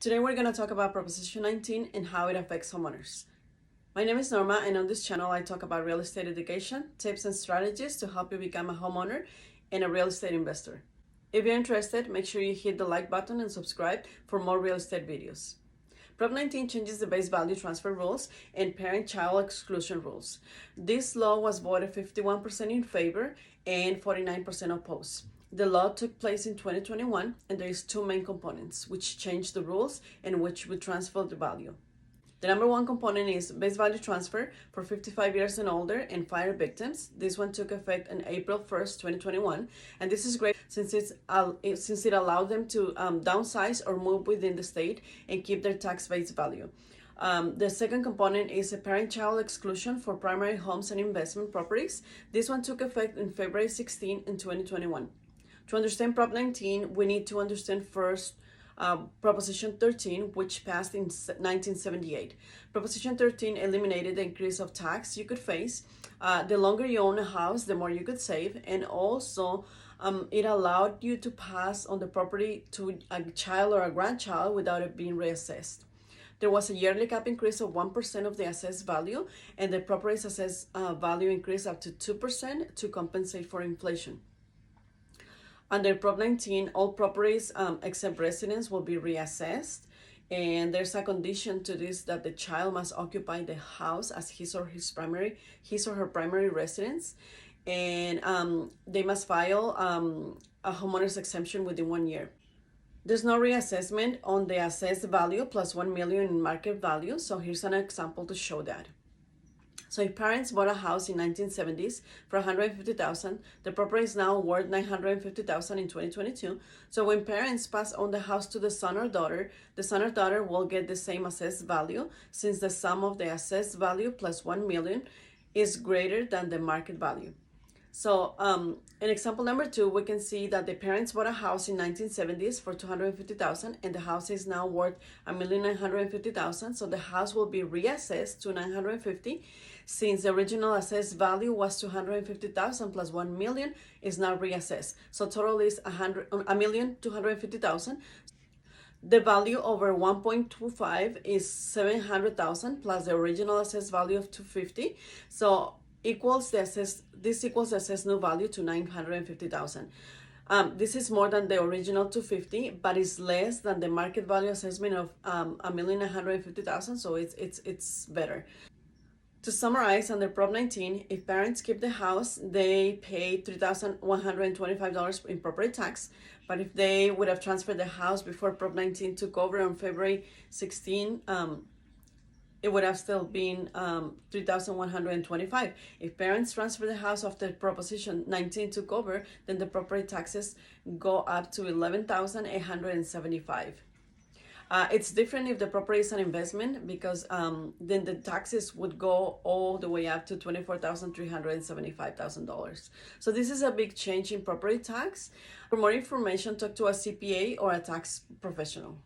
Today we're going to talk about Proposition 19 and how it affects homeowners. My name is Norma, and on this channel I talk about real estate education, tips and strategies to help you become a homeowner and a real estate investor. If you're interested, make sure you hit the like button and subscribe for more real estate videos. Prop 19 changes the base value transfer rules and parent-child exclusion rules. This law was voted 51% in favor and 49% opposed. The law took place in 2021, and there is two main components which change the rules and which would transfer the value. The number one component is base value transfer for 55 years and older and fire victims. This one took effect on April 1st, 2021, and this is great since it allowed them to downsize or move within the state and keep their tax base value. The second component is a parent-child exclusion for primary homes and investment properties. This one took effect in February 16 in 2021. To understand Prop 19, we need to understand first Proposition 13, which passed in 1978. Proposition 13 eliminated the increase of tax you could face. The longer you own a house, the more you could save, and also it allowed you to pass on the property to a child or a grandchild without it being reassessed. There was a yearly cap increase of 1% of the assessed value, and the property's assessed value increased up to 2% to compensate for inflation. Under Prop 19, all properties except residence will be reassessed, and there's a condition to this that the child must occupy the house as his or her primary residence, and they must file a homeowner's exemption within 1 year. There's no reassessment on the assessed value plus 1 million in market value, so here's an example to show that. So if parents bought a house in 1970s for $150,000, the property is now worth $950,000 in 2022. So when parents pass on the house to the son or daughter, the son or daughter will get the same assessed value since the sum of the assessed value plus 1 million is greater than the market value. So in example number 2, we can see that the parents bought a house in 1970s for $250,000, and the house is now worth $1,950,000. So the house will be reassessed to $950,000 since the original assessed value was $250,000 plus 1 million is now reassessed. So total is $1,250,000. The value over 1.25 is $700,000 plus the original assessed value of $250,000. So this equals the assessed new value to $950,000. This is more than the original $250,000, but it's less than the market value assessment of $1,950,000. So it's better. To summarize, under Prop 19, if parents keep the house, they pay $3,125 in property tax. But if they would have transferred the house before Prop 19 took over on February 16, it would have still been $3,125. If parents transfer the house after Proposition 19 took over, then the property taxes go up to $11,875. It's different if the property is an investment because then the taxes would go all the way up to $24,375,000. So this is a big change in property tax. For more information, talk to a CPA or a tax professional.